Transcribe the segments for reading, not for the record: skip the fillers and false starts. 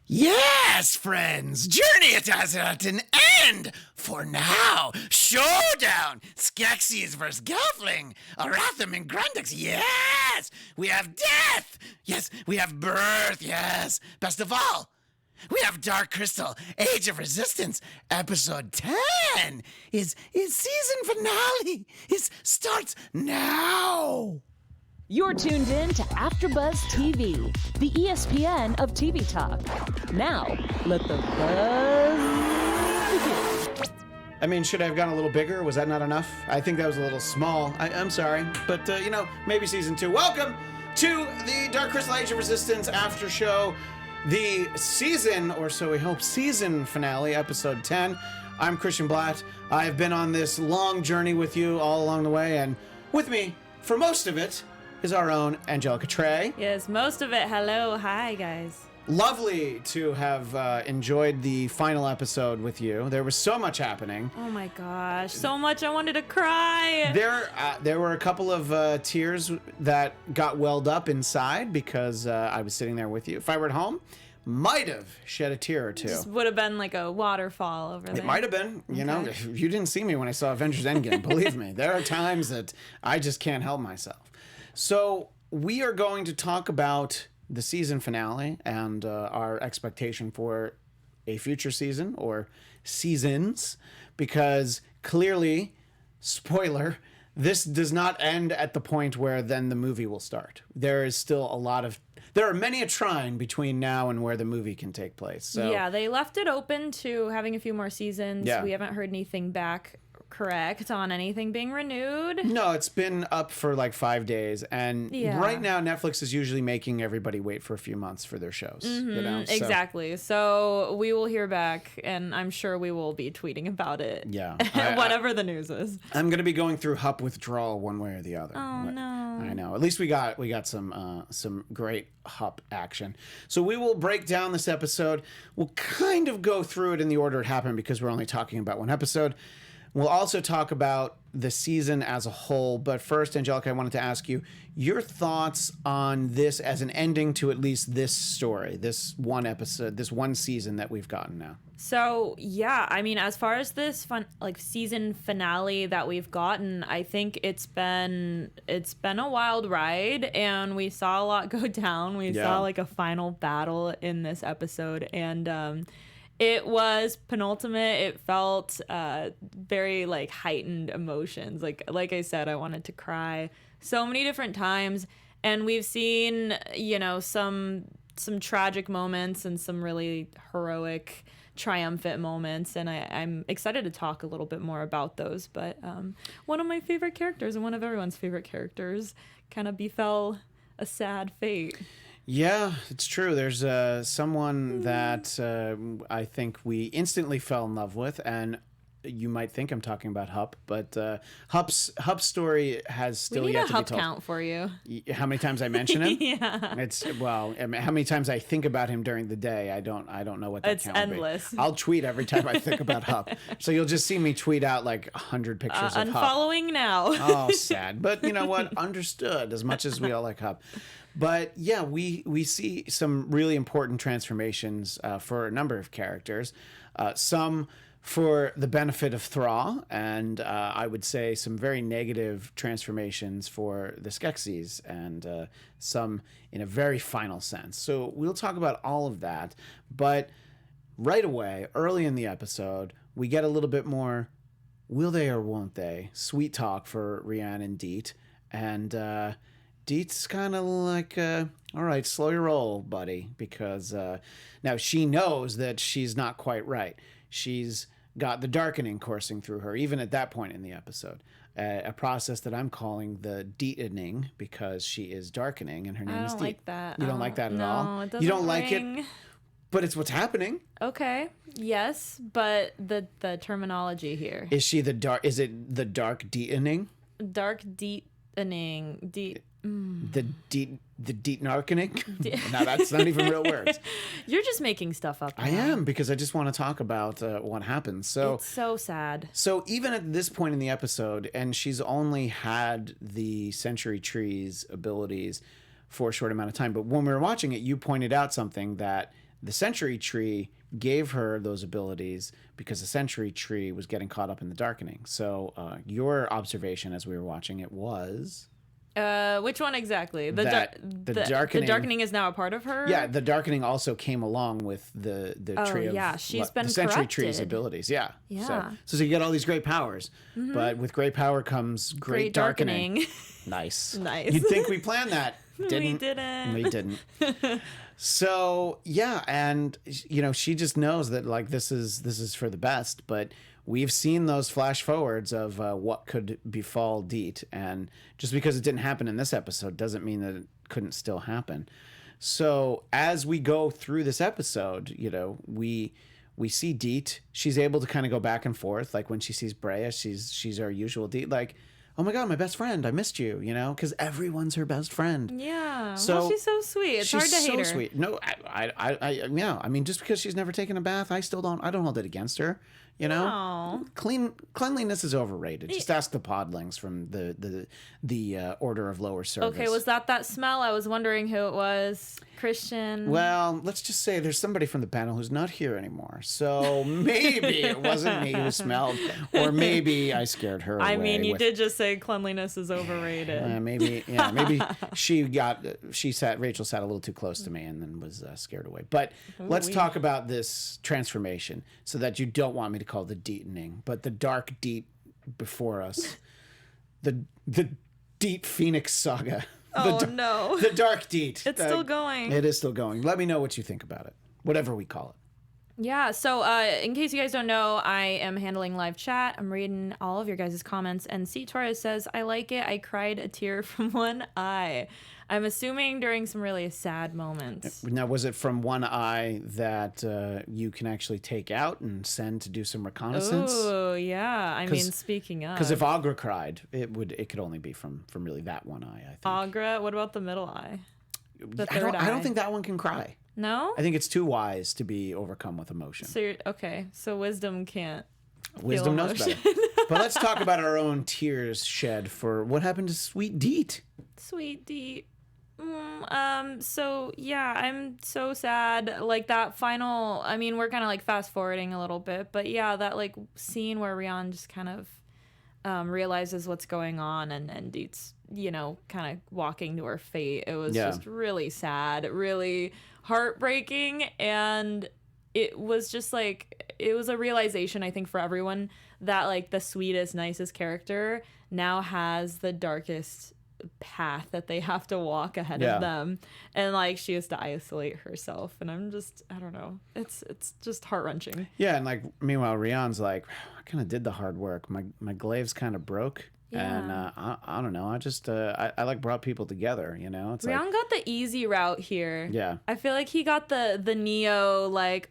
Yes, friends, journey it has at an end. For now, showdown. Skeksis versus Gelfling. Aratham and Grundix. Yes, we have death. Yes, we have birth. Yes, best of all, we have Dark Crystal, Age of Resistance, episode 10. Is season finale. It starts now. You're tuned in to AfterBuzz TV, the ESPN of TV talk. Now, let the buzz begin. I mean, should I have gotten a little bigger? Was that not enough? I think that was a little small. I'm sorry. But, maybe season 2. Welcome to the Dark Crystal Age of Resistance after show. The season, or so we hope, season finale, episode 10. I'm Christian Bladt. I've been on this long journey with you all along the way, and with me, for most of it, is our own Angelica Trae. Yes, most of it. Hello. Hi, guys. Lovely to have enjoyed the final episode with you. There was so much happening. Oh my gosh, so much I wanted to cry. There were a couple of tears that got welled up inside because I was sitting there with you. If I were at home, might have shed a tear or two. Just would have been like a waterfall over there. It might have been. You know, you didn't see me when I saw Avengers Endgame. Believe me, there are times that I just can't help myself. So we are going to talk about the season finale and our expectation for a future season or seasons, because clearly, spoiler, this does not end at the point where then the movie will start. There is still there are many a trine between now and where the movie can take place. So, yeah, they left it open to having a few more seasons. Yeah. We haven't heard anything back correct on anything being renewed. No, it's been up for like 5 days, and right now Netflix is usually making everybody wait for a few months for their shows. Exactly. So we will hear back, and I'm sure we will be tweeting about it. Yeah, whatever the news is. I'm gonna be going through Hup withdrawal one way or the other. Oh no! I know. At least we got some great Hup action. So we will break down this episode. We'll kind of go through it in the order it happened because we're only talking about one episode. We'll also talk about the season as a whole. But first, Angelica, I wanted to ask you your thoughts on this as an ending to at least this story, this one episode, this one season that we've gotten now. So, yeah, I mean, as far as this season finale that we've gotten, I think it's been a wild ride, and we saw a lot go down. We saw like a final battle in this episode, and it was penultimate. It felt very like heightened emotions. Like I said, I wanted to cry so many different times, and we've seen, some tragic moments and some really heroic, triumphant moments, and I'm excited to talk a little bit more about those. But one of my favorite characters and one of everyone's favorite characters kind of befell a sad fate. Yeah, it's true. There's someone that I think we instantly fell in love with, and you might think I'm talking about Hup, but Hup's story has still yet to be told. We need a Hup count for you. How many times I mention him? Yeah. How many times I think about him during the day? I don't know what that count would be. It's endless. I'll tweet every time I think about Hup. So you'll just see me tweet out like 100 pictures of Hup. Unfollowing now. Oh, sad. But you know what? Understood, as much as we all like Hup. But yeah, we see some really important transformations for a number of characters. Some for the benefit of Trae, and I would say some very negative transformations for the Skeksis, and some in a very final sense. So we'll talk about all of that. But right away, early in the episode, we get a little bit more will they or won't they sweet talk for Rianne and Deet. And Deet's kind of like, all right, slow your roll, buddy, because now she knows that she's not quite right. She's got the darkening coursing through her, even at that point in the episode. A process that I'm calling the deetening, because she is darkening and her name is Deet. I don't like that. You don't like that at all? No, it doesn't You don't like ring. it? But it's what's happening. Okay. Yes, but the terminology here. Is she is it the dark deetening? Dark deetening. The deet narkening? No, that's not even real words. You're just making stuff up. I am, because I just want to talk about what happens. So it's so sad. So even at this point in the episode, and she's only had the Century Tree's abilities for a short amount of time, but when we were watching it, you pointed out something that the Century Tree gave her those abilities because the Century Tree was getting caught up in the darkening. So your observation as we were watching it was... which one exactly? The darkening. The darkening is now a part of her? Yeah, the darkening also came along with the tree of she's been the Century corrupted. Tree's abilities. Yeah. Yeah. So you get all these great powers, but with great power comes great darkening. Nice. You'd think we planned that. We didn't. We didn't. So yeah, and she just knows that like this is for the best, but we've seen those flash forwards of what could befall Deet, and just because it didn't happen in this episode doesn't mean that it couldn't still happen. So as we go through this episode, we see Deet. She's able to kind of go back and forth. Like when she sees Brea, she's our usual Deet. Like, oh my God, my best friend, I missed you. Because everyone's her best friend. Yeah. So she's so sweet. It's hard to hate her. She's so sweet. No, yeah. I mean, just because she's never taken a bath, I don't hold it against her. No. Cleanliness is overrated. Just ask the Podlings from the Order of Lower Service. Okay, was that smell? I was wondering who it was. Christian. Well, let's just say there's somebody from the panel who's not here anymore. So maybe it wasn't me who smelled, or maybe I scared her away. I mean, you did just say cleanliness is overrated. Maybe Rachel sat a little too close to me and then was scared away. But let's talk about this transformation so that you don't want me to call the Deetening, but the dark Deet before us. The Deet Phoenix saga. No. The dark Deet. It's still going. It is still going. Let me know what you think about it. Whatever we call it. Yeah, so in case you guys don't know, I am handling live chat. I'm reading all of your guys' comments. And C. Torres says, I like it. I cried a tear from one eye. I'm assuming during some really sad moments. Now, was it from one eye that you can actually take out and send to do some reconnaissance? Oh, yeah. I mean, speaking of. Because if Agra cried, it could only be from really that one eye, I think. Agra? What about the middle eye? I don't think that one can cry. No? I think it's too wise to be overcome with emotion. So So wisdom can't. Wisdom knows better. But let's talk about our own tears shed for what happened to Sweet Deet. Sweet Deet. So yeah, I'm so sad. Like that final, I mean, we're kind of like fast forwarding a little bit, but yeah, that like scene where Rian just kind of realizes what's going on and Deet's, kind of walking to her fate. It was just really sad, really heartbreaking. And it was just like, it was a realization, I think, for everyone that like the sweetest, nicest character now has the darkest path that they have to walk ahead of them, and like she has to isolate herself, and I don't know, it's just heart-wrenching. And like meanwhile Rian's like, I kind of did the hard work, my glaive's kind of broke. And I don't know, I just I like brought people together, it's Rian like, got the easy route here. I feel like he got the Neo, like,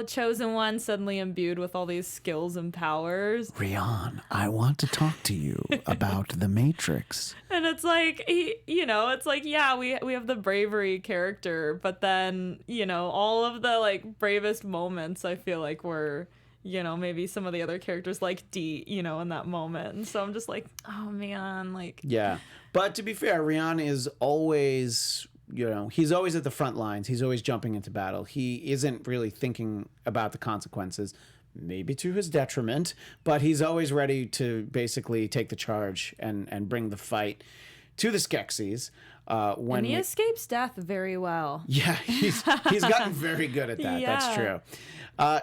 chosen one, suddenly imbued with all these skills and powers. Rian, I want to talk to you about the Matrix. And it's like, it's like, yeah, we have the bravery character, but then, all of the like bravest moments I feel like were, maybe some of the other characters like Deet, in that moment. And so I'm just like, oh man, like. Yeah. But to be fair, Rian is always, he's always at the front lines. He's always jumping into battle. He isn't really thinking about the consequences, maybe to his detriment, but he's always ready to basically take the charge and bring the fight to the Skeksis. And he escapes death very well. Yeah, he's gotten very good at that. Yeah. That's true.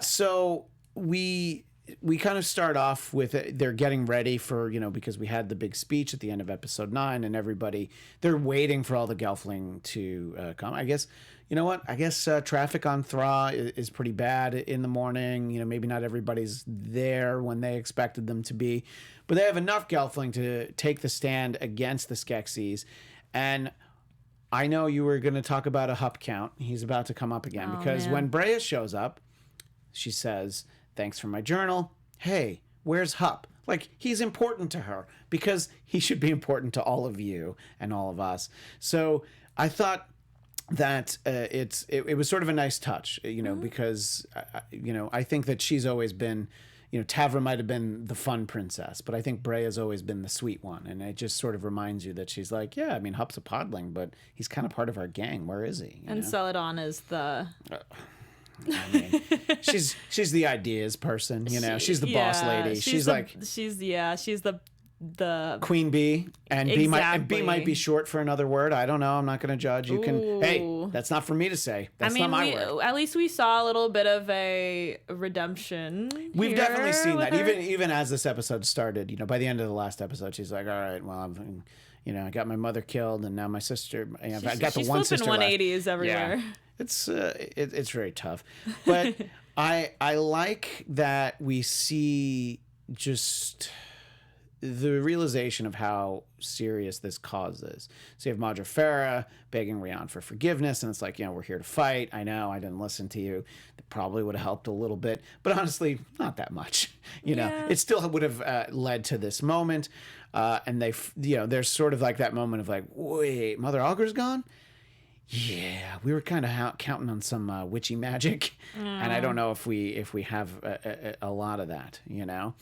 So we kind of start off with they're getting ready for, because we had the big speech at the end of episode 9 and they're waiting for all the Gelfling to come. I guess, traffic on Thra is pretty bad in the morning. Maybe not everybody's there when they expected them to be, but they have enough Gelfling to take the stand against the Skeksis. And I know you were going to talk about a Hup count. He's about to come up again because when Brea shows up, she says, thanks for my journal. Hey, where's Hup? Like, he's important to her because he should be important to all of you and all of us. So I thought that it was sort of a nice touch, because, I think that she's always been, Tavra might have been the fun princess, but I think Brea's always been the sweet one. And it just sort of reminds you that she's like, yeah, I mean, Hup's a podling, but he's kind of part of our gang. Where is he? And Celadon is the... I mean, she's the ideas person, you know. She's the boss lady. She's the queen bee, and exactly. B might be short for another word. I don't know. I'm not going to judge. You can. Hey, that's not for me to say. That's not my word. At least we saw a little bit of a redemption. We've definitely seen that. Even as this episode started, you know, by the end of the last episode, she's like, all right, well, I got my mother killed, and now my sister. I got the one sister. 180s everywhere. Yeah. It's very tough, but I like that we see just the realization of how serious this cause is. So you have Madra Farah begging Rian for forgiveness, and it's like, you know, we're here to fight. I know I didn't listen to you. That probably would have helped a little bit, but honestly, not that much. You know, it still would have led to this moment. And there's sort of like that moment of like, wait, Mother Alger's gone? Yeah, we were kind of counting on some witchy magic, and I don't know if we have a lot of that, you know.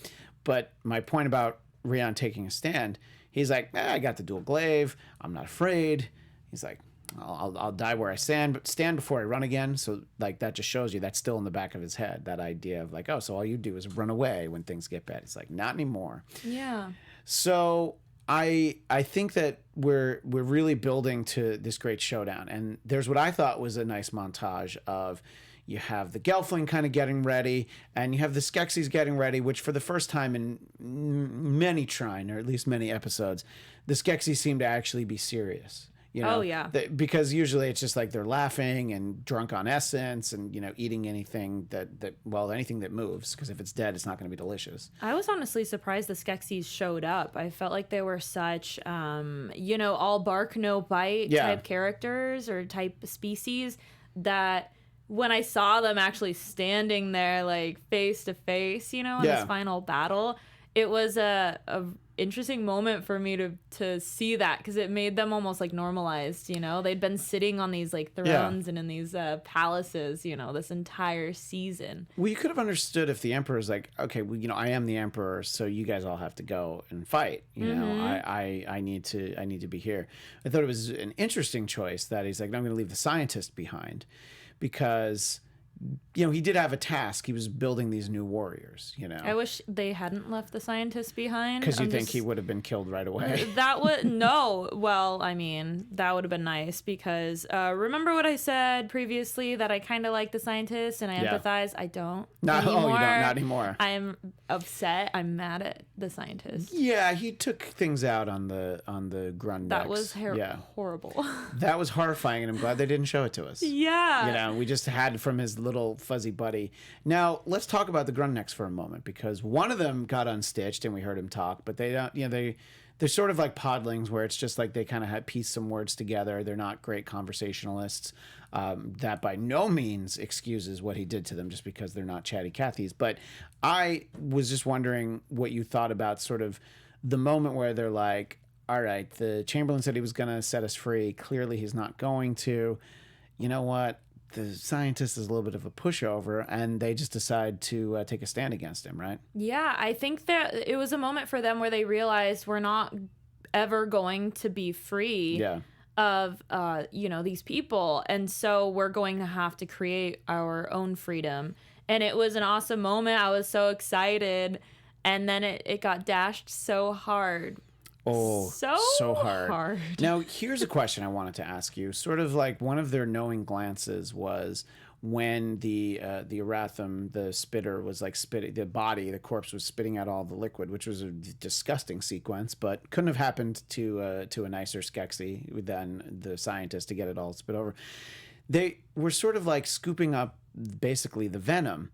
But my point about Rian taking a stand, he's like, I got the dual glaive. I'm not afraid. He's like, I'll die where I stand, but stand before I run again. So like that just shows you that's still in the back of his head. That idea of like, oh, so all you do is run away when things get bad. It's like, not anymore. Yeah. So I think that we're really building to this great showdown, and there's what I thought was a nice montage of. You have the Gelfling kind of getting ready, and you have the Skeksis getting ready, which for the first time in many Trine, or at least many episodes, the Skeksis seem to actually be serious. You know? Oh, yeah. Because usually it's just like they're laughing and drunk on essence and, you know, eating anything anything that moves, because if it's dead, it's not going to be delicious. I was honestly surprised the Skeksis showed up. I felt like they were such, all bark, no bite type characters or type species that... when I saw them actually standing there, like face to face, you know, in this final battle, it was a interesting moment for me to see that, because it made them almost like normalized. You know, they'd been sitting on these like thrones and in these palaces, you know, this entire season. Well, you could have understood if the Emperor's like, okay, well, you know, I am the Emperor, so you guys all have to go and fight. You know, I need to be here. I thought it was an interesting choice that he's like, no, I'm going to leave the scientist behind. Because, you know, he did have a task. He was building these new warriors, you know. I wish they hadn't left the scientist behind. Because you think he would have been killed right away. That would... No. Well, I mean, that would have been nice because remember what I said previously, that I kind of like the scientist and I empathize? I don't anymore. Oh, you don't? Not anymore. I am upset. I'm mad at the scientist. Yeah, he took things out on the Grundex. That was horrible. That was horrifying, and I'm glad they didn't show it to us. Yeah. You know, we just had from his little fuzzy buddy. Now, let's talk about the Grundex for a moment, because one of them got unstitched and we heard him talk, but they don't, you know, they're sort of like Podlings, where it's just like they kind of had pieced some words together. They're not great conversationalists. That by no means excuses what he did to them just because they're not chatty Cathys. But I was just wondering what you thought about sort of the moment where they're like, all right, the Chamberlain said he was going to set us free. Clearly he's not going to. You know what? The scientist is a little bit of a pushover, and they just decide to take a stand against him, right? Yeah, I think that it was a moment for them where they realized we're not ever going to be free of, these people. And so we're going to have to create our own freedom. And it was an awesome moment. I was so excited. And then it got dashed so hard. Oh, so hard. Now, here's a question I wanted to ask you. Sort of like one of their knowing glances was when the Aratham, the spitter, was like spitting the corpse was spitting out all the liquid, which was a disgusting sequence, but couldn't have happened to a nicer Skeksi than the scientist to get it all spit over. They were sort of like scooping up basically the venom.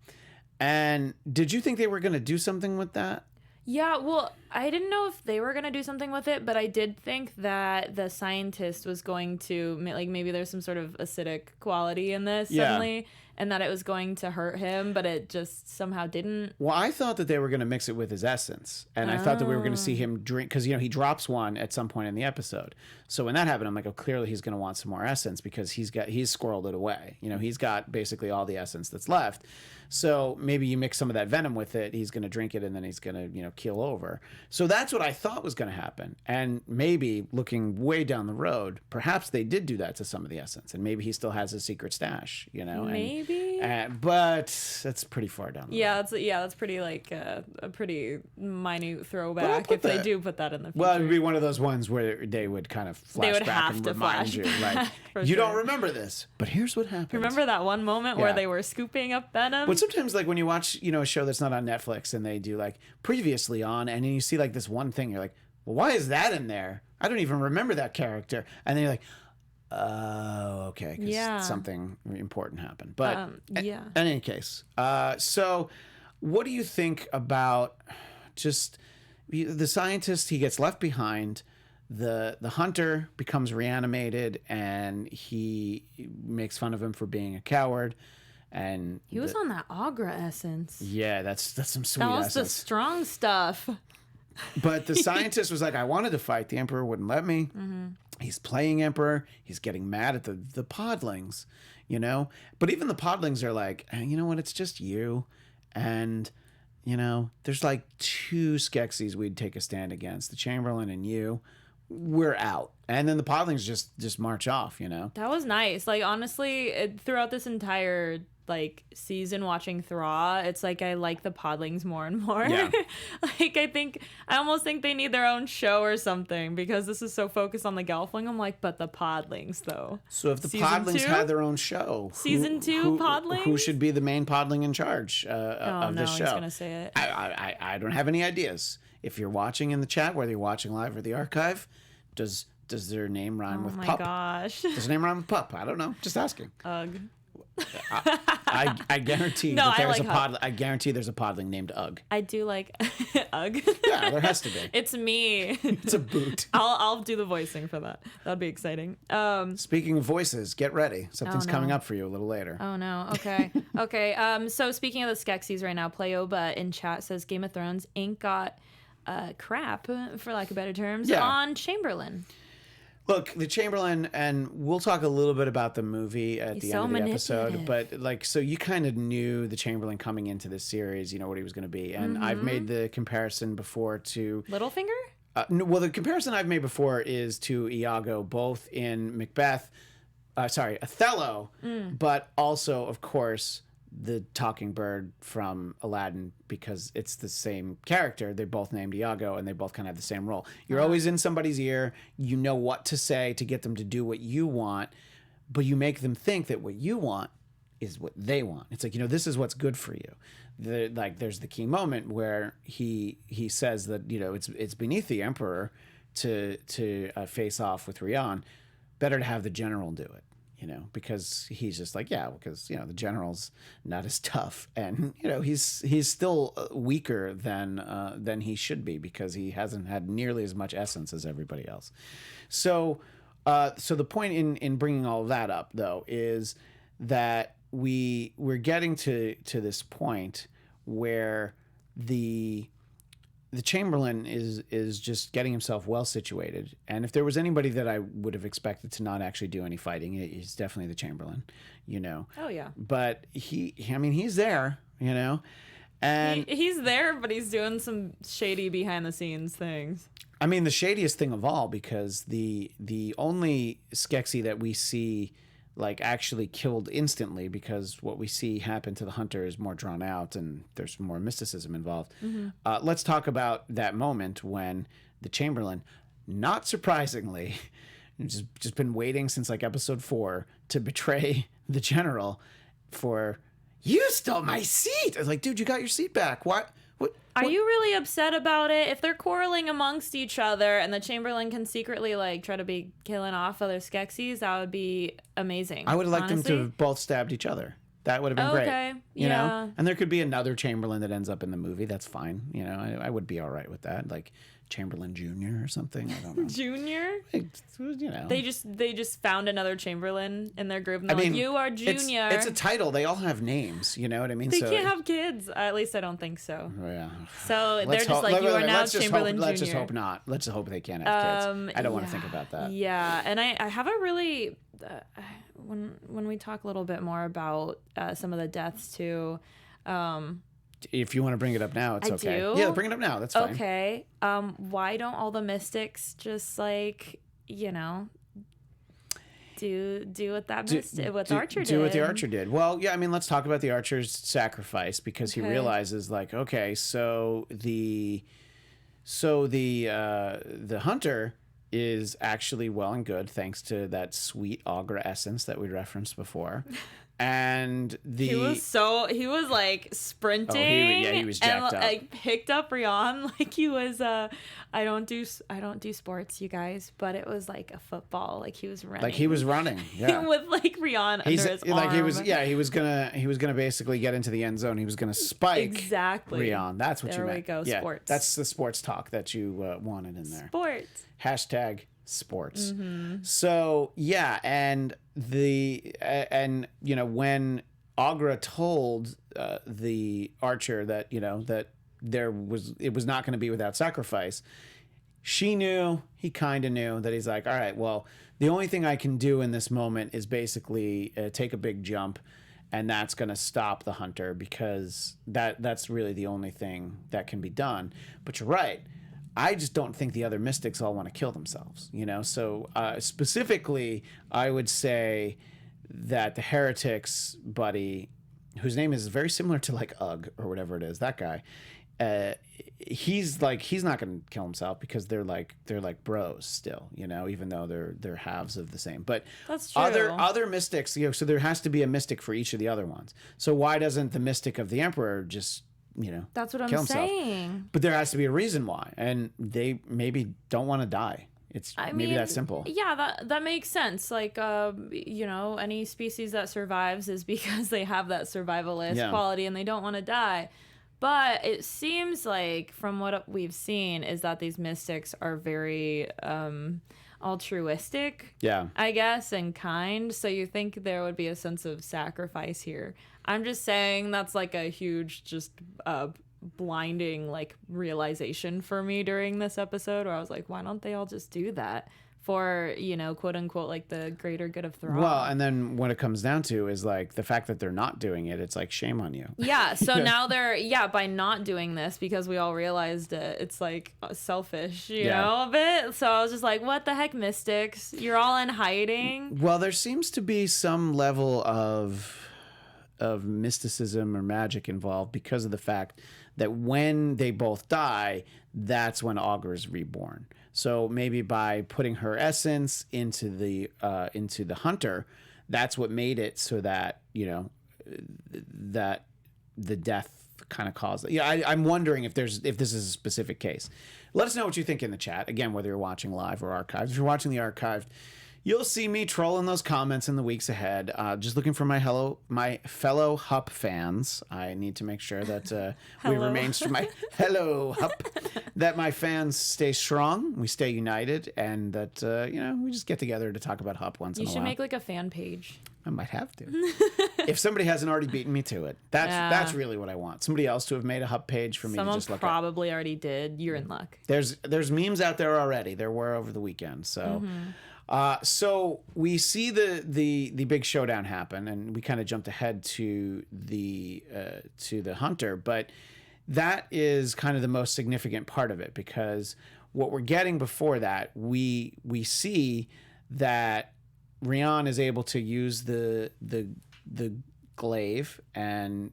And did you think they were going to do something with that? Yeah, well, I didn't know if they were going to do something with it, but I did think that the scientist was going to, like, maybe there's some sort of acidic quality in this suddenly, and that it was going to hurt him, but it just somehow didn't. Well, I thought that they were going to mix it with his essence, and I thought that we were going to see him drink, because, you know, he drops one at some point in the episode. So when that happened, I'm like, oh, clearly he's going to want some more essence, because he's squirreled it away. You know, he's got basically all the essence that's left. So maybe you mix some of that venom with it, he's going to drink it, and then he's going to, you know, keel over. So that's what I thought was going to happen. And maybe looking way down the road, perhaps they did do that to some of the essence, and maybe he still has a secret stash, you know? Maybe. maybe. But that's pretty far down the road. That's pretty like a pretty minute throwback if they do put that in the future. Well, it would be one of those ones where they would kind of flash back and remind you, like, you don't remember this, but here's what happened. Remember that one moment where they were scooping up venom? But sometimes, like, when you watch, a show that's not on Netflix and they do, like, previously on, and then you see, like, this one thing, you're like, well, why is that in there? I don't even remember that character. And then you're like, oh, okay, because something important happened. But in any case, so what do you think about just the scientist? He gets left behind. The hunter becomes reanimated, and he makes fun of him for being a coward. And he was on that Agra essence. Yeah, that's some sweet essence. That was the strong stuff. But the scientist was like, I wanted to fight. The Emperor wouldn't let me. Mm-hmm. He's playing Emperor. He's getting mad at the Podlings, But even the Podlings are like, you know what? It's just you. And, there's like 2 Skeksis we'd take a stand against. The Chamberlain and you. We're out. And then the Podlings just march off, That was nice. Like, honestly, throughout this entire season watching Thraw, it's like I like the Podlings more and more. Yeah. I almost think they need their own show or something because this is so focused on the Gelfling. I'm like, but the Podlings though. So if the Podlings had their own show, season 2 Podlings, who should be the main Podling in charge of this show? He's gonna say it. I don't have any ideas. If you're watching in the chat, whether you're watching live or the archive, does their name rhyme with pup? Oh my gosh. Does their name rhyme with pup? I don't know. Just asking. Ugh. I guarantee that there's I guarantee there's a Podling named Ugg. I do like Ugg. Yeah, there has to be. It's me. It's a boot. I'll do the voicing for that. That'd be exciting. Speaking of voices, get ready. Something's coming up for you a little later. Oh no. Okay. Okay. So speaking of the Skeksis right now, Playoba in chat says Game of Thrones ain't got crap, for lack of better terms, on Chamberlain. Look, the Chamberlain, and we'll talk a little bit about the movie at the end of the episode, but so you kind of knew the Chamberlain coming into this series, what he was going to be. And I've made the comparison before to Littlefinger? Well, the comparison I've made before is to Iago, both in Macbeth, Othello, but also, of course, the talking bird from Aladdin, because it's the same character. They're both named Iago, and they both kind of have the same role. You're always in somebody's ear. You know what to say to get them to do what you want, but you make them think that what you want is what they want. It's like, this is what's good for you. There's the key moment where he says that, it's beneath the Emperor to face off with Rian. Better to have the general do it. Because he's just like, because the general's not as tough, and he's still weaker than he should be because he hasn't had nearly as much essence as everybody else. So the point in bringing all of that up though is that we're getting to this point where the Chamberlain is just getting himself well situated. And if there was anybody that I would have expected to not actually do any fighting, it's definitely the Chamberlain, Oh, yeah. But he's there, and he's there, but he's doing some shady behind the scenes things. The shadiest thing of all, because the only Skeksi that we see actually killed instantly, because what we see happen to the hunter is more drawn out and there's more mysticism involved. Mm-hmm. Let's talk about that moment when the Chamberlain, not surprisingly, just been waiting since episode 4 to betray the general for, you stole my seat. I was like, dude, you got your seat back. What? Are you really upset about it? If they're quarreling amongst each other and the Chamberlain can secretly try to be killing off other Skeksis, that would be amazing. I would have liked them to have both stabbed each other. That would have been great. Okay. You know? And there could be another Chamberlain that ends up in the movie. That's fine. I would be all right with that. Chamberlain Jr. or something. I don't know. Junior? They just found another Chamberlain in their group and they're you are Junior. It's a title. They all have names. You know what I mean? They can't have kids. At least I don't think so. Yeah. So they're just you are now Chamberlain Junior. Let's just hope not. Let's just hope they can't have kids. I don't want to think about that. Yeah. And I have a really... when we talk a little bit more about some of the deaths too... If you want to bring it up now, it's okay. Do? Yeah, bring it up now. That's fine. Okay. Why don't all the mystics just do what that Archer did. Do what the Archer did. Well, yeah, I mean, let's talk about the Archer's sacrifice, because he realizes, like, okay, so the hunter is actually well and good thanks to that sweet Augur essence that we referenced before. And he was like sprinting. Oh, he was jacked up. Like picked up Rian like he was I don't do sports, you guys, but it was like a football. Like he was running. Like he was running. Yeah. With like Rian under his arm. Like he was gonna basically get into the end zone. He was gonna spike Rian. That's what you meant. There we go. Yeah, sports. that's the sports talk that you wanted in there. Sports. Hashtag sports. Mm-hmm. So yeah, and when Augur told the Archer that that it was not going to be without sacrifice, he kind of knew that he's like, all right, well, the only thing I can do in this moment is basically take a big jump, and that's going to stop the hunter, because that's really the only thing that can be done. But you're right. I just don't think the other mystics all want to kill themselves, So specifically, I would say that the heretics buddy, whose name is very similar to like Ugg or whatever it is, that guy, he's not going to kill himself, because they're like bros still, even though they're halves of the same. But that's true. Other mystics, so there has to be a mystic for each of the other ones. So why doesn't the mystic of the Emperor just that's what kill I'm himself? saying. But there has to be a reason why, and they maybe don't want to die. It's maybe that simple. Yeah, that makes sense. Like, any species that survives is because they have that survivalist quality and they don't want to die. But it seems like, from what we've seen, is that these mystics are very altruistic, I guess, and kind. So you think there would be a sense of sacrifice here. I'm just saying that's like a huge, just blinding like realization for me during this episode, where I was like, why don't they all just do that for, quote unquote, like the greater good of Thrawn? Well, and then what it comes down to is like the fact that they're not doing it. It's like, shame on you. Yeah. So now by not doing this, because we all realized it's like selfish, you know, a bit. So I was just like, what the heck, mystics? You're all in hiding. Well, there seems to be some level of mysticism or magic involved, because of the fact that when they both die, that's when Augur is reborn. So maybe by putting her essence into the hunter, that's what made it so that that the death kind of caused it. Yeah, I'm wondering if this is a specific case. Let us know what you think in the chat. Again, whether you're watching live or archived. If you're watching the archived, you'll see me trolling those comments in the weeks ahead. Just looking for my fellow Hup fans. I need to make sure that we remain that my fans stay strong, we stay united, and that we just get together to talk about Hup once in a while. You should make like a fan page. I might have to. If somebody hasn't already beaten me to it. That's really what I want. Somebody else to have made a Hup page for me to just look at. Someone probably already did. You're in luck. There's memes out there already. There were over the weekend. So so we see the big showdown happen, and we kind of jumped ahead to the hunter, but that is kind of the most significant part of it, because what we're getting before that, we see that Rian is able to use the glaive, and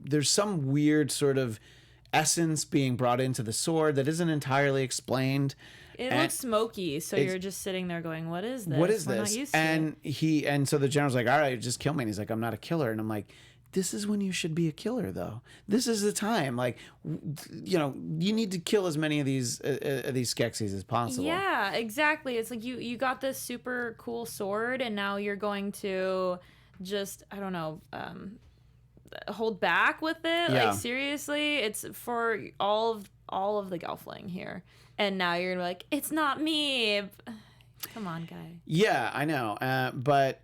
there's some weird sort of essence being brought into the sword that isn't entirely explained. It looks smoky, so you're just sitting there going, "What is this? What is We're this?" Not used to it. And so the general's like, "All right, just kill me." And he's like, "I'm not a killer." And I'm like, "This is when you should be a killer, though. This is the time. Like, you need to kill as many of these Skeksis as possible." Yeah, exactly. It's like you got this super cool sword, and now you're going to just, I don't know, hold back with it. Yeah. Like, seriously, it's for all of the Gelfling here. And now you're like, it's not me. Come on, guy. Yeah, I know. But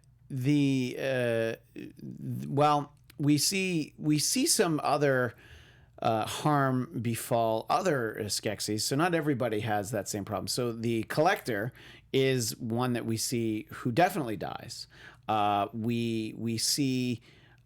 we see some other harm befall other Skeksis. So not everybody has that same problem. So the collector is one that we see who definitely dies. We see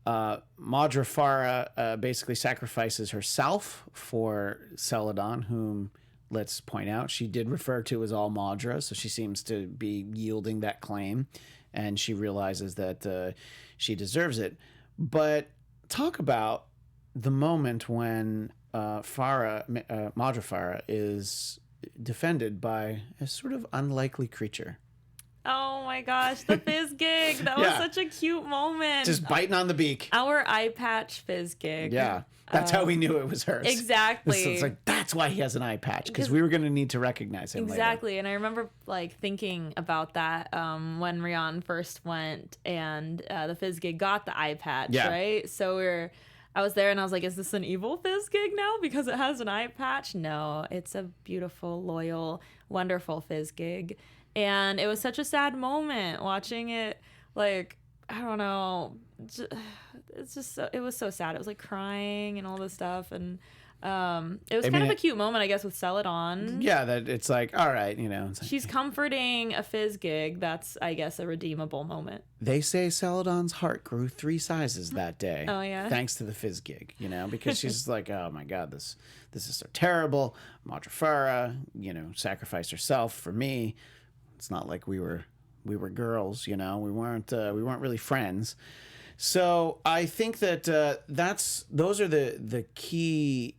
Madra Farah basically sacrifices herself for Celadon, whom let's point out, she did refer to as all Maudra, so she seems to be yielding that claim, and she realizes that she deserves it. But talk about the moment when Maudra Farah is defended by a sort of unlikely creature. Oh my gosh, the fizz gig. That was such a cute moment. Just biting on the beak. Our eye patch fizz gig. Yeah. That's how we knew it was hers. Exactly. It's like, that's why he has an eye patch, because we were going to need to recognize him exactly. later. And I remember like thinking about that when Rian first went and the fizz gig got the eye patch, right? So I was there and I was like, is this an evil fizz gig now because it has an eye patch? No, it's a beautiful, loyal, wonderful fizz gig. And it was such a sad moment watching it. Like, I don't know. It's just so, it was so sad. It was like crying and all this stuff. And it was kind of a cute moment, I guess, with Celadon. Yeah, that it's like, all right, you know. It's like, she's comforting a fizz gig. That's, I guess, a redeemable moment. They say Celadon's heart grew 3 sizes that day. Oh, yeah? Thanks to the fizz gig, you know, because she's like, oh my God, this is so terrible. Maudra Farah, you know, sacrificed herself for me. It's not like we were girls, you know. We weren't really friends. So I think that those are the key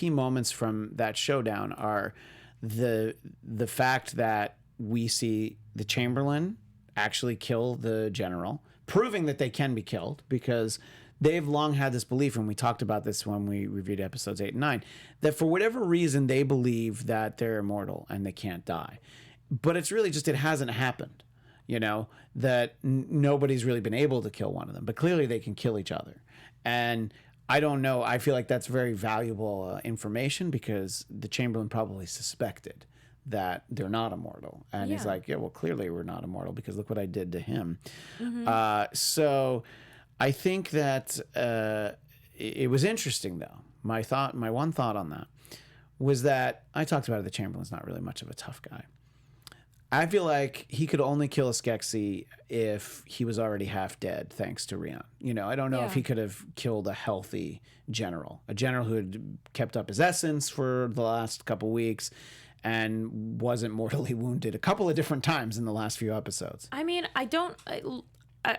moments from that showdown are the fact that we see the Chamberlain actually kill the general, proving that they can be killed, because they've long had this belief, and we talked about this when we reviewed episodes 8 and 9, that for whatever reason they believe that they're immortal and they can't die. But it's really just, it hasn't happened, you know, that nobody's really been able to kill one of them. But clearly they can kill each other. And I don't know. I feel like that's very valuable information, because the Chamberlain probably suspected that they're not immortal. And he's like, yeah, well, clearly we're not immortal because look what I did to him. Mm-hmm. So I think that it was interesting, though. My one thought on that was that I talked about it. The Chamberlain's not really much of a tough guy. I feel like he could only kill a Skeksis if he was already half dead, thanks to Rian. You know, I don't know if he could have killed a healthy general, a general who had kept up his essence for the last couple weeks and wasn't mortally wounded a couple of different times in the last few episodes. I mean, I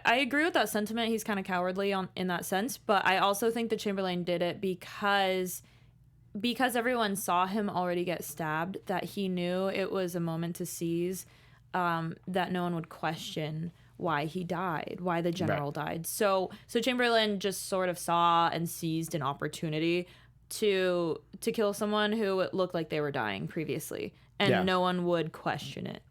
agree with that sentiment. He's kind of cowardly in that sense, but I also think the Chamberlain did it because everyone saw him already get stabbed, that he knew it was a moment to seize, that no one would question why he died, why the general died. So Chamberlain just sort of saw and seized an opportunity to kill someone who looked like they were dying previously, and no one would question it.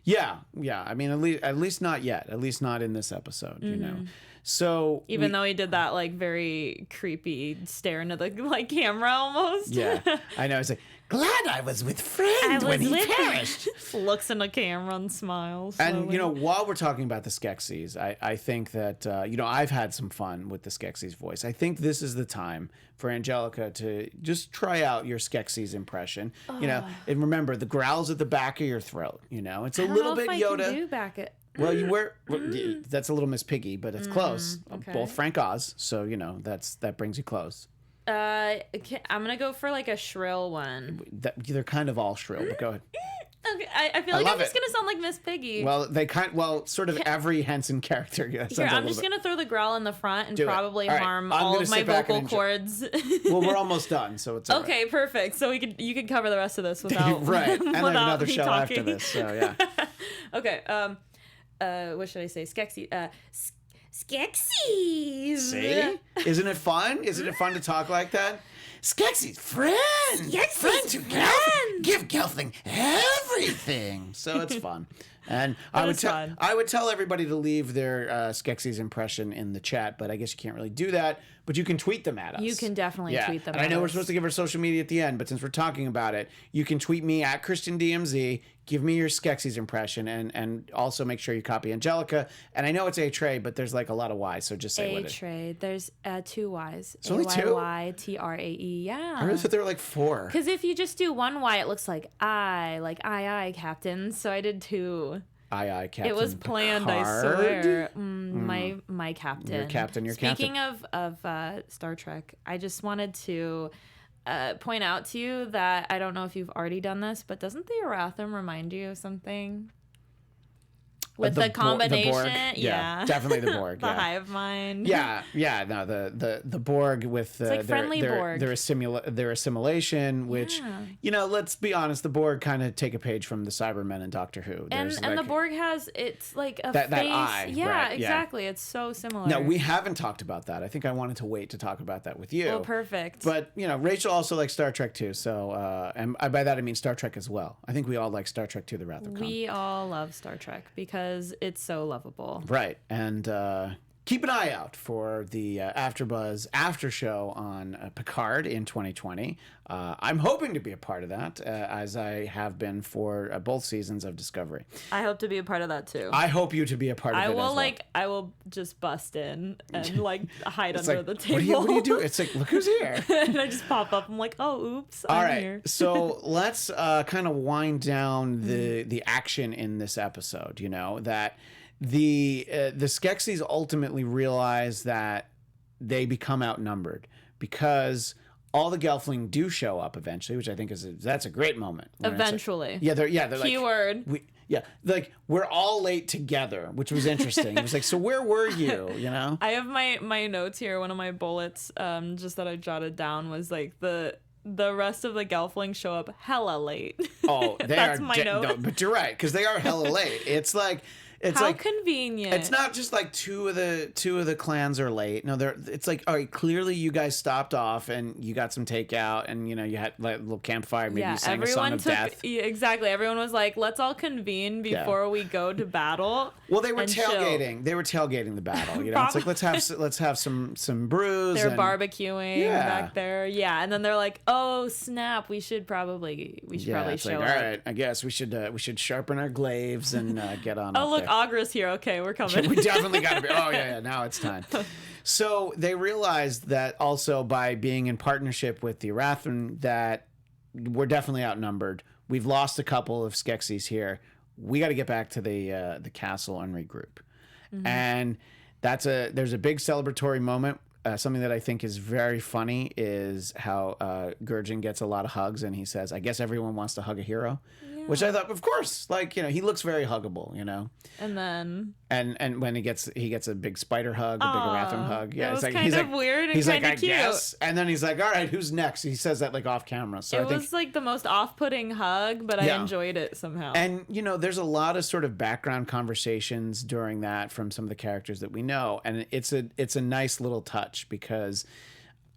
Yeah. I mean, at least not yet. At least not in this episode, you know. So even though he did that like very creepy stare into the like camera almost. Yeah, I know. It's like, glad I was with friend when he perished. Looks in the camera and smiles. Slowly. And you know, while we're talking about the Skeksis, I think that you know, I've had some fun with the Skeksis voice. I think this is the time for Angelica to just try out your Skeksis impression. You know, and remember the growls at the back of your throat. You know, it's a little bit Yoda. I can do back it. Well, you were that's a little Miss Piggy, but it's close. Okay. Both Frank Oz, so you know that brings you close. I'm gonna go for like a shrill one. They're kind of all shrill, but go ahead. Okay, I feel like I'm just gonna sound like Miss Piggy. Well, sort of every Henson character. Here, I'm just gonna throw the growl in the front and probably harm all of my vocal cords. Well, we're almost done, so it's all okay. Right. Perfect. So you could cover the rest of this without right. And I have another show talking. after this, so yeah. Okay. What should I say? Skeksis. Skeksis. See? Isn't it fun? Isn't it fun to talk like that? Skeksis, friend. Friend to Gelfling. Give Gelfling everything. So it's fun. And I would tell everybody to leave their Skeksis impression in the chat, but I guess you can't really do that. But you can tweet them at us. You can definitely tweet them at us. And I know we're supposed to give our social media at the end, but since we're talking about it, you can tweet me at ChristianDMZ. Give me your Skeksis impression, and also make sure you copy Angelica. And I know it's Trae, but there's like a lot of Y's, so just say what it is. Trae. There's 2 Y's. It's only 2? Aytrae. Yeah. I really thought there were like 4. Because if you just do 1 Y, it looks like aye, Captain. So I did 2. Aye, Captain. It was planned, Picard? I swear. My captain. Your captain. Speaking of Star Trek, I just wanted to point out to you that I don't know if you've already done this, but doesn't the Aratham remind you of something? With the combination, Borg. yeah, definitely the Borg. The yeah. hive mind. Yeah. No, the Borg with like friendly Borg. their assimilation, which let's be honest, the Borg kind of take a page from the Cybermen and Doctor Who. And the Borg has it's like a face. That eye. Yeah, right, exactly. It's so similar. No, we haven't talked about that. I think I wanted to wait to talk about that with you. Well, perfect. But Rachel also likes Star Trek too. So, and by that I mean Star Trek as well. I think we all like Star Trek too, the Wrath of Khan. We all love Star Trek because it's so lovable. Right. And keep an eye out for the AfterBuzz after show on Picard in 2020. I'm hoping to be a part of that, as I have been for both seasons of Discovery. I hope to be a part of that too. I hope you to be a part of it as well. I will just bust in and hide under the table. What do you do? It's like, look who's here. And I just pop up. I'm like, oh, oops, All I'm right. here. So let's kind of wind down the action in this episode. That the Skeksis ultimately realize that they become outnumbered because all the Gelfling do show up eventually, which I think that's a great moment. Eventually. They're Keyword. like, we're all late together, which was interesting. It was like, so where were you? I have my notes here. One of my bullets, just that I jotted down, was like the rest of the Gelflings show up hella late. Oh, That's my note. No, but you're right, because they are hella late. It's like. How convenient. It's not just like two of the clans are late. No, it's like, all right, clearly you guys stopped off and you got some takeout and you had like a little campfire, maybe you sang a song of death. Yeah, exactly. Everyone was like, let's all convene before we go to battle. Well, they were tailgating. Chill. They were tailgating the battle. It's like let's have some brews. They're barbecuing back there. Yeah, and then they're like, oh snap, we should probably show like, up. All right, I guess we should sharpen our glaives and get on. Oh, look, there. Agra's here. Okay, we're coming. We definitely got to be. Oh yeah, now it's time. So they realized that also by being in partnership with the Aratham that we're definitely outnumbered. We've lost a couple of Skeksis here. We got to get back to the castle and regroup. Mm-hmm. And there's a big celebratory moment. Something that I think is very funny is how Gurjin gets a lot of hugs and he says, I guess everyone wants to hug a hero. Which I thought, of course, he looks very huggable, And then and when he gets a big spider hug, a big Aratham hug. Yeah, it was kind of weird and kind of cute. Guess. And then he's like, all right, who's next? He says that like off camera. So it was like the most off-putting hug, but I enjoyed it somehow. And there's a lot of sort of background conversations during that from some of the characters that we know, and it's a nice little touch because.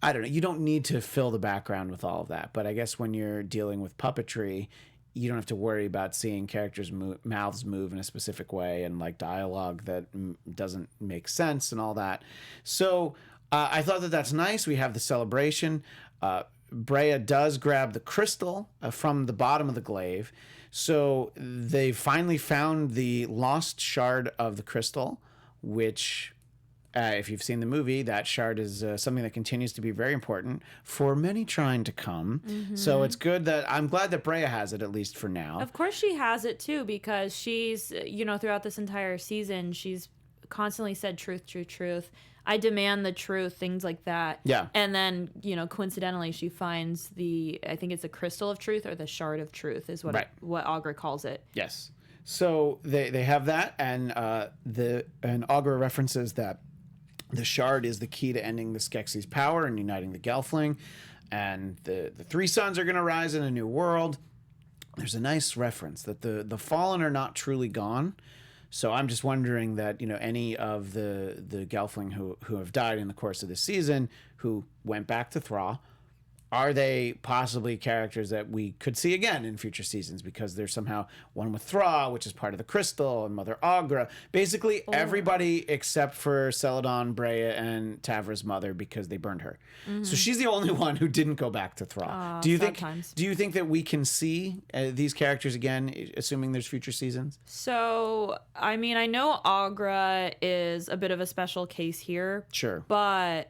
I don't know. You don't need to fill the background with all of that, but I guess when you're dealing with puppetry, you don't have to worry about seeing characters' mouths move in a specific way and like dialogue that doesn't make sense and all that. So I thought that's nice. We have the celebration. Brea does grab the crystal from the bottom of the glaive. So they finally found the lost shard of the crystal, which... if you've seen the movie, that shard is something that continues to be very important for many trying to come. Mm-hmm. So it's good I'm glad that Brea has it, at least for now. Of course she has it too, because she's, throughout this entire season, she's constantly said truth, truth, truth. I demand the truth, things like that. Yeah. And then, coincidentally, she finds I think it's the crystal of truth or the shard of truth is what Agra calls it. Yes. So they have that, and Agra references that the shard is the key to ending the Skeksis' power and uniting the Gelfling. And the three sons are going to rise in a new world. There's a nice reference that the fallen are not truly gone. So I'm just wondering that, any of the Gelfling who have died in the course of this season, who went back to Thra, are they possibly characters that we could see again in future seasons because there's somehow one with Thra, which is part of the crystal, and Mother Agra. Basically, everybody except for Celadon, Brea, and Tavra's mother because they burned her. Mm-hmm. So she's the only one who didn't go back to Thra. Do you think that we can see these characters again, assuming there's future seasons? So, I mean, I know Agra is a bit of a special case here. Sure. But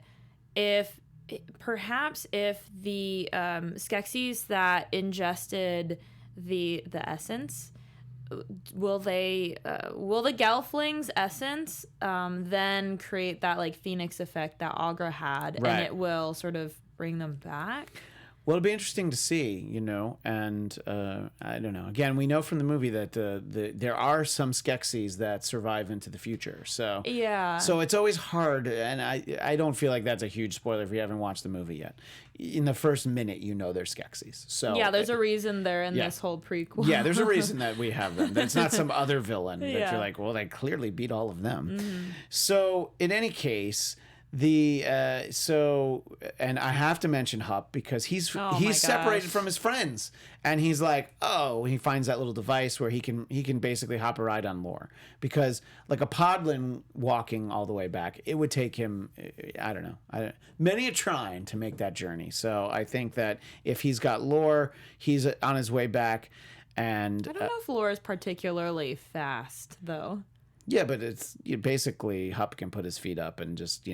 perhaps if the Skeksis that ingested the essence, will the Gelfling's essence then create that like phoenix effect that Agra had, and it will sort of bring them back? Well, it'll be interesting to see, and I don't know. Again, we know from the movie that there are some Skeksis that survive into the future. So yeah. So it's always hard, and I don't feel like that's a huge spoiler if you haven't watched the movie yet. In the first minute, they're Skeksis. So yeah, there's a reason they're in this whole prequel. Yeah, there's a reason that we have them. It's not some other villain that you're like, well, they clearly beat all of them. Mm-hmm. So in any case. And I have to mention Hup because he's separated from his friends, and he's like, he finds that little device where he can basically hop a ride on Lore, because like a podling walking all the way back, it would take him many a trying to make that journey. So I think that if he's got Lore, he's on his way back. And I don't know if Lore is particularly fast though. Yeah, but it's basically Hup can put his feet up and just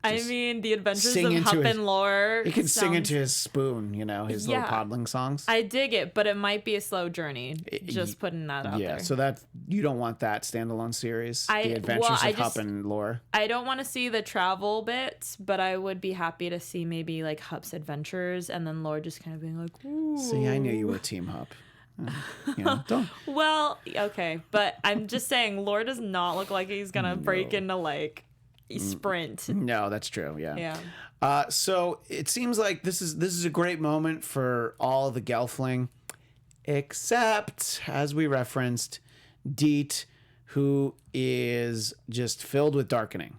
I mean, the adventures of Hup and Lore. He can sing into his spoon, his little podling songs. I dig it, but it might be a slow journey. Just putting that out there. Yeah, so that you don't want that standalone series, the adventures of Hup and Lore. I don't want to see the travel bits, but I would be happy to see maybe like Hup's adventures and then Lore just kind of being like, ooh. See, I knew you were Team Hup. Don't. Well, okay, but I'm just saying, Lore does not look like he's gonna break into like sprint. No, that's true. Yeah. So it seems like this is a great moment for all the Gelfling, except as we referenced, Deet, who is just filled with darkening,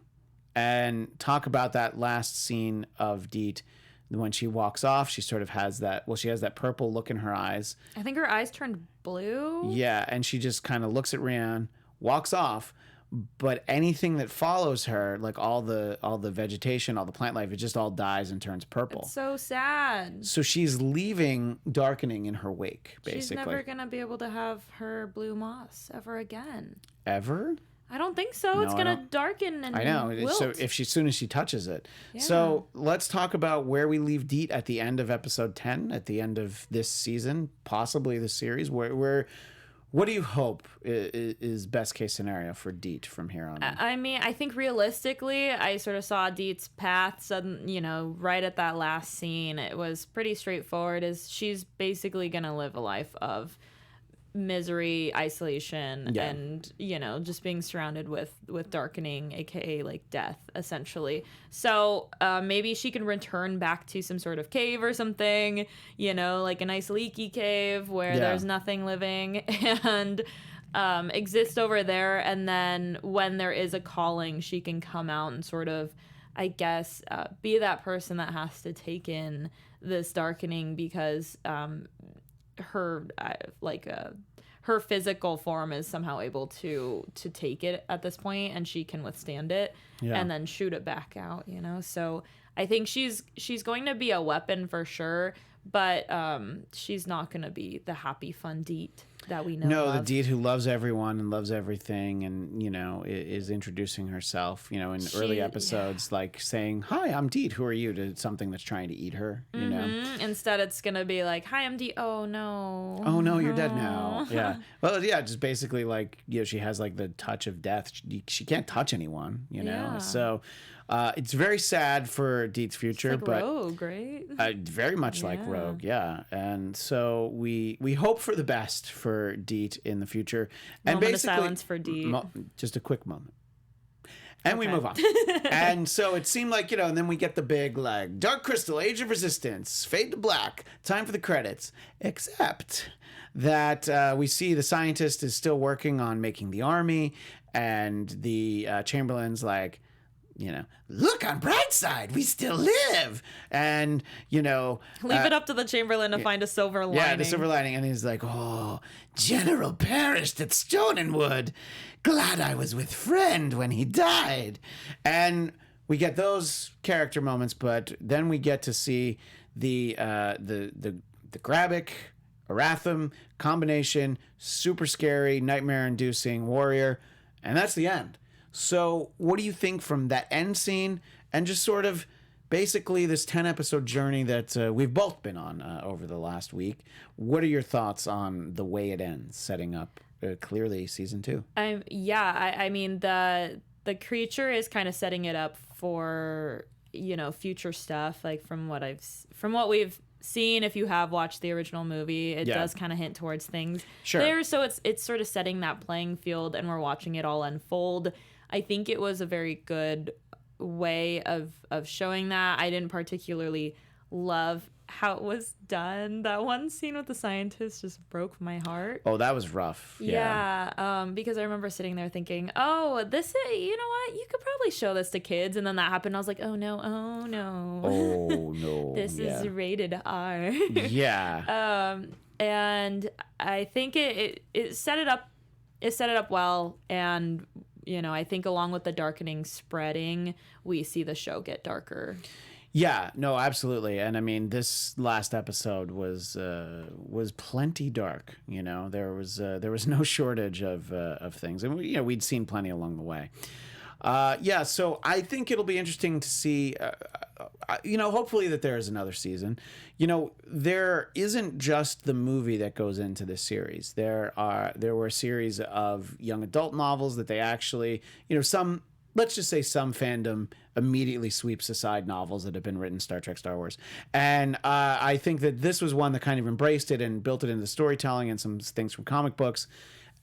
and talk about that last scene of Deet. When she walks off, she sort of has she has that purple look in her eyes. I think her eyes turned blue. Yeah, and she just kind of looks at Rian, walks off, but anything that follows her, like all the vegetation, all the plant life, it just all dies and turns purple. It's so sad. So she's leaving darkening in her wake, basically. She's never going to be able to have her blue moss ever again. Ever? I don't think so. No, it's going to darken and I know. Wilt. So as soon as she touches it. Yeah. So let's talk about where we leave Deet at the end of episode 10, at the end of this season, possibly the series. What do you hope is best case scenario for Deet from here on? I mean, I think realistically, I sort of saw Deet's path right at that last scene. It was pretty straightforward. She's basically going to live a life of misery, isolation, and just being surrounded with darkening, aka like death, essentially. So maybe she can return back to some sort of cave or something, like a nice leaky cave where there's nothing living, and exist over there. And then when there is a calling, she can come out and sort of, I guess, be that person that has to take in this darkening, because her physical form is somehow able to take it at this point, and she can withstand it and then shoot it back out, so I think she's going to be a weapon for sure, but she's not going to be the happy fun Deet that we know. No, of. the Deet who loves everyone and loves everything, and is introducing herself, in early episodes, like saying, "Hi, I'm Deet. Who are you?" to something that's trying to eat her. Instead, it's gonna be like, "Hi, I'm Deet. Oh no. Oh no, you're dead now." Yeah. Well, yeah, just basically like she has like the touch of death. She can't touch anyone. Yeah. So. It's very sad for Deet's future, it's like Rogue, right? Very much like Rogue, yeah. And so we hope for the best for Deet in the future. And moment basically, of silence for Deet. Just a quick moment. And we move on. And so it seemed like, and then we get the big, like, Dark Crystal, Age of Resistance, fade to black, time for the credits. Except that we see the scientist is still working on making the army, and the Chamberlain's like, look on bright side, we still live. And, leave it up to the Chamberlain to find a silver lining. Yeah, the silver lining. And he's like, oh, General perished at Stonenwood. Glad I was with friend when he died. And we get those character moments, but then we get to see the Grabic, Aratham combination, super scary, nightmare-inducing warrior. And that's the end. So what do you think from that end scene and just sort of basically this 10-episode journey that we've both been on over the last week? What are your thoughts on the way it ends, setting up clearly season 2? I mean, the creature is kind of setting it up for, future stuff, like from what we've scene, if you have watched the original movie, it does kind of hint towards things there. So it's sort of setting that playing field, and we're watching it all unfold. I think it was a very good way of showing that. I didn't particularly love how it was done. That one scene with the scientist just broke my heart. Oh, that was rough. Yeah. Because I remember sitting there thinking, oh, this is, you know what? You could probably show this to kids. And then that happened. I was like, oh, no. Oh, no. This is rated R. Yeah. And I think it set it up. It set it up well. And, you know, I think along with the darkening spreading, we see the show get darker. Yeah, no, absolutely. And I mean, this last episode was plenty dark. You know, there was no shortage of things, and we'd seen plenty along the way. So I think it'll be interesting to see. Hopefully that there is another season. There isn't just the movie that goes into this series. There were a series of young adult novels that they actually, some. Let's just say some fandom immediately sweeps aside novels that have been written, Star Trek, Star Wars. And I think that this was one that kind of embraced it and built it into storytelling and some things from comic books.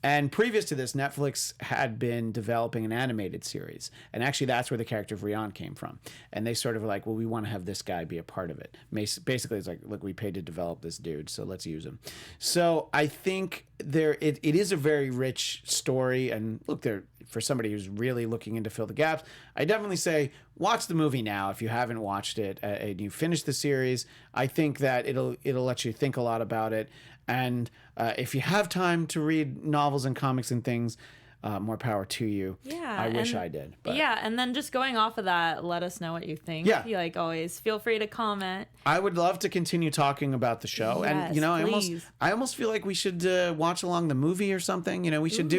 And previous to this, Netflix had been developing an animated series. And actually, that's where the character of Rian came from. And they sort of were like, well, we want to have this guy be a part of it. Basically, it's like, look, we paid to develop this dude, so let's use him. So I think it is a very rich story. And look, for somebody who's really looking in to fill the gaps, I definitely say watch the movie now if you haven't watched it and you finish the series. I think that it'll let you think a lot about it. And if you have time to read novels and comics and things, more power to you. Yeah. I wish I did. But. Yeah, and then just going off of that, let us know what you think. Yeah. Like always, feel free to comment. I would love to continue talking about the show. Yes, and please. I almost feel like we should watch along the movie or something. We should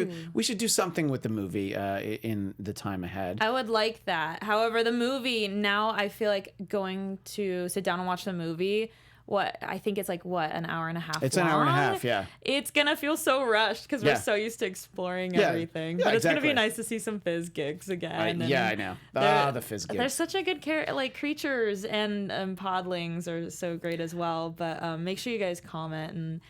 do something with the movie in the time ahead. I would like that. However, the movie, now I feel like going to sit down and watch the movie, I think it's like an hour and a half. It's long. an hour and a half, yeah. It's gonna feel so rushed because we're so used to exploring everything. Yeah, but it's exactly. gonna be nice to see some fizz gigs again. I know. The fizz gigs. There's such a good creatures, and podlings are so great as well. But make sure you guys comment and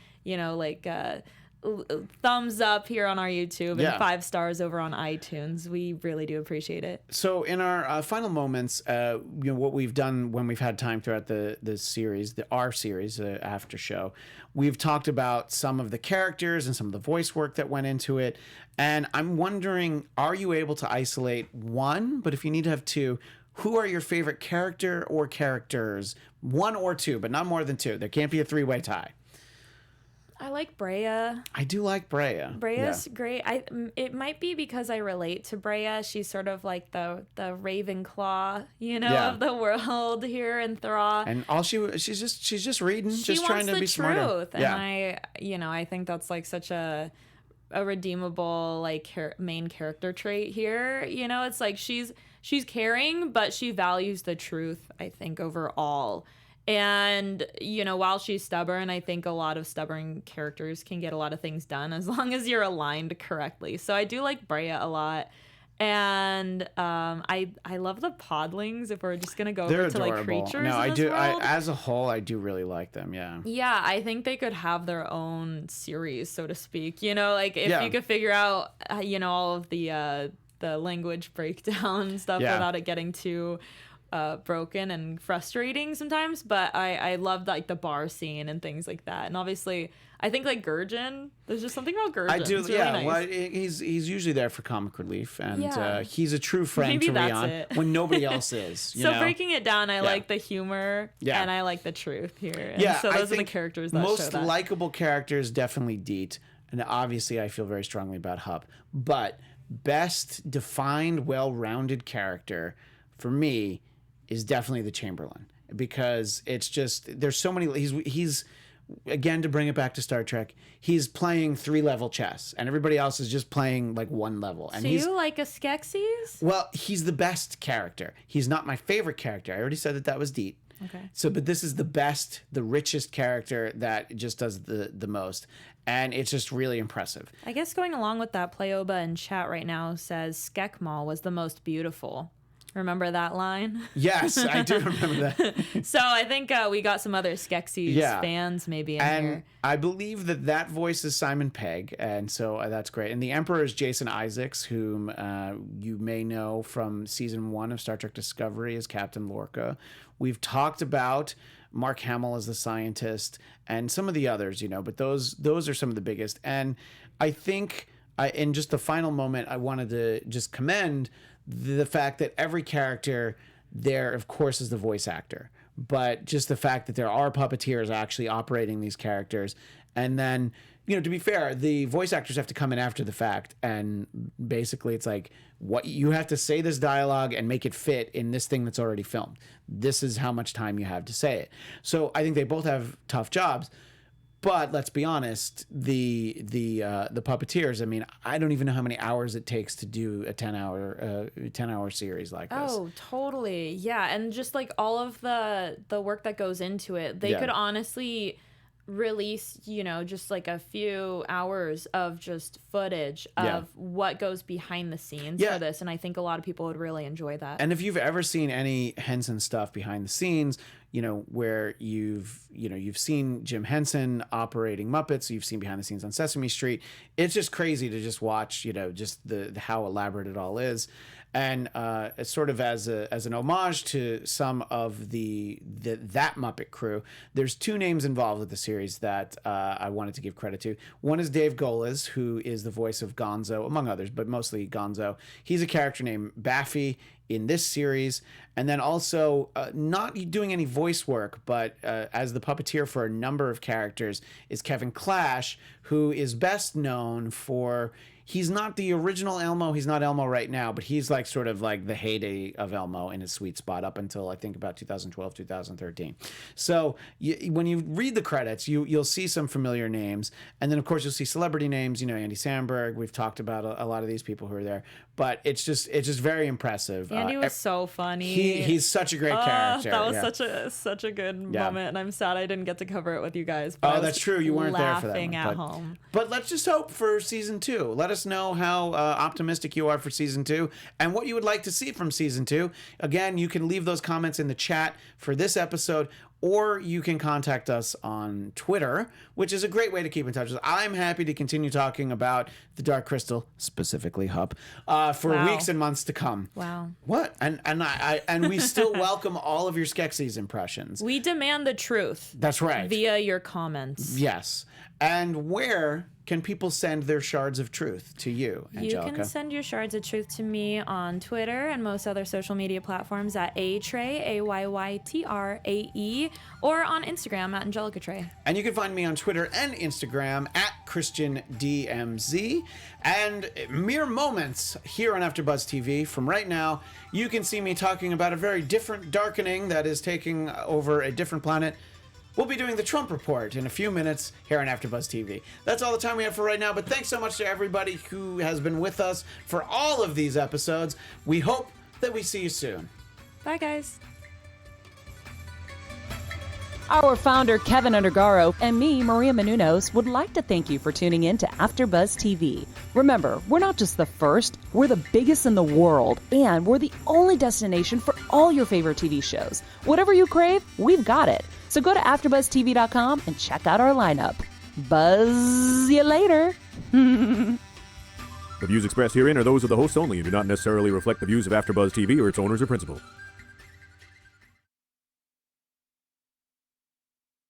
thumbs up here on our YouTube and 5 stars over on iTunes. We really do appreciate it. So in our final moments, what we've done when we've had time throughout the series, our series, after show, we've talked about some of the characters and some of the voice work that went into it. And I'm wondering, are you able to isolate one? But if you need to have two, who are your favorite character or characters? One or two, but not more than two. There can't be a 3-way tie. I like Brea. I do like Brea. Brea's great. It might be because I relate to Brea. She's sort of like the Ravenclaw, of the world here in Thra. And she's just reading, just trying to be smarter. And I think that's like such a redeemable main character trait here. It's like she's caring, but she values the truth, I think, overall. And, while she's stubborn, I think a lot of stubborn characters can get a lot of things done as long as you're aligned correctly. So I do like Brea a lot. And I love the Podlings, if we're just going to go over to creatures. No, I do. As a whole, I do really like them. Yeah. Yeah, I think they could have their own series, so to speak. If you could figure out, all of the language breakdown stuff without it getting too broken and frustrating sometimes, but I love the bar scene and things like that. And obviously I think Gurjin, there's just something about Gurjin. I do, really nice. Well, he's usually there for comic relief, and he's a true friend to Rian when nobody else is. So breaking it down, I like the humor and I like the truth here. And so those are the characters that most show that. likable characters, definitely Deet, and obviously I feel very strongly about Hup, but best defined, well-rounded character for me is definitely the Chamberlain, because it's just, there's so many, he's again, to bring it back to Star Trek, he's playing 3-level chess and everybody else is just playing 1 level. And so you like a Skeksis? Well, he's the best character. He's not my favorite character. I already said that was Deet. Okay. So, but this is the best, the richest character that just does the most. And it's just really impressive. I guess going along with that, Playoba in chat right now says Skekmal was the most beautiful. Remember that line? Yes, I do remember that. So I think we got some other Skeksis fans maybe in here. I believe that voice is Simon Pegg, and so that's great. And the Emperor is Jason Isaacs, whom you may know from season 1 of Star Trek Discovery as Captain Lorca. We've talked about Mark Hamill as the scientist and some of the others, but those are some of the biggest. And I think in just the final moment, I wanted to just commend the fact that every character there, of course, is the voice actor, but just the fact that there are puppeteers actually operating these characters. And then, to be fair, the voice actors have to come in after the fact. And basically it's like, what you have to say this dialogue and make it fit in this thing that's already filmed. This is how much time you have to say it. So I think they both have tough jobs. But let's be honest, the puppeteers. I mean, I don't even know how many hours it takes to do a 10-hour series like this. Oh, totally, yeah, and just like all of the work that goes into it, they could honestly release, just like a few hours of just footage of what goes behind the scenes for this, and I think a lot of people would really enjoy that. And if you've ever seen any Henson stuff behind the scenes, where you've seen Jim Henson operating Muppets, you've seen behind the scenes on Sesame Street, it's just crazy to just watch, just the how elaborate it all is. And sort of as an homage to some of that Muppet crew, there's 2 names involved with the series that I wanted to give credit to. One is Dave Goles, who is the voice of Gonzo, among others, but mostly Gonzo. He's a character named Baffy in this series, and then also not doing any voice work, but as the puppeteer for a number of characters is Kevin Clash, who is best known for... He's not the original Elmo. He's not Elmo right now, but he's like sort of like the heyday of Elmo in his sweet spot up until I think about 2012, 2013. So when you read the credits, you'll see some familiar names. And then, of course, you'll see celebrity names, Andy Samberg. We've talked about a lot of these people who are there. But it's just very impressive. Andy was so funny. He's such a great character. That was such a good moment, and I'm sad I didn't get to cover it with you guys. But that's true. You weren't there for that one. Laughing at home. But let's just hope for season 2. Let us know how optimistic you are for season 2 and what you would like to see from season 2. Again, you can leave those comments in the chat for this episode, or you can contact us on Twitter, which is a great way to keep in touch with us. I'm happy to continue talking about the Dark Crystal, specifically Hup, for weeks and months to come. Wow. What? And we still welcome all of your Skeksis impressions. We demand the truth. That's right. Via your comments. Yes. And where can people send their shards of truth to you, Angelica? You can send your shards of truth to me on Twitter and most other social media platforms at Trae, AYYTRAE, or on Instagram at Angelica Trae. And you can find me on Twitter and Instagram at ChristianDMZ. And mere moments here on AfterBuzz TV from right now, you can see me talking about a very different darkening that is taking over a different planet. We'll be doing the Trump Report in a few minutes here on AfterBuzz TV. That's all the time we have for right now, but thanks so much to everybody who has been with us for all of these episodes. We hope that we see you soon. Bye, guys. Our founder, Keven Undergaro, and me, Maria Menounos, would like to thank you for tuning in to AfterBuzz TV. Remember, we're not just the first, we're the biggest in the world, and we're the only destination for all your favorite TV shows. Whatever you crave, we've got it. So go to AfterBuzzTV.com and check out our lineup. Buzz you later. The views expressed herein are those of the hosts only and do not necessarily reflect the views of AfterBuzz TV or its owners or principals.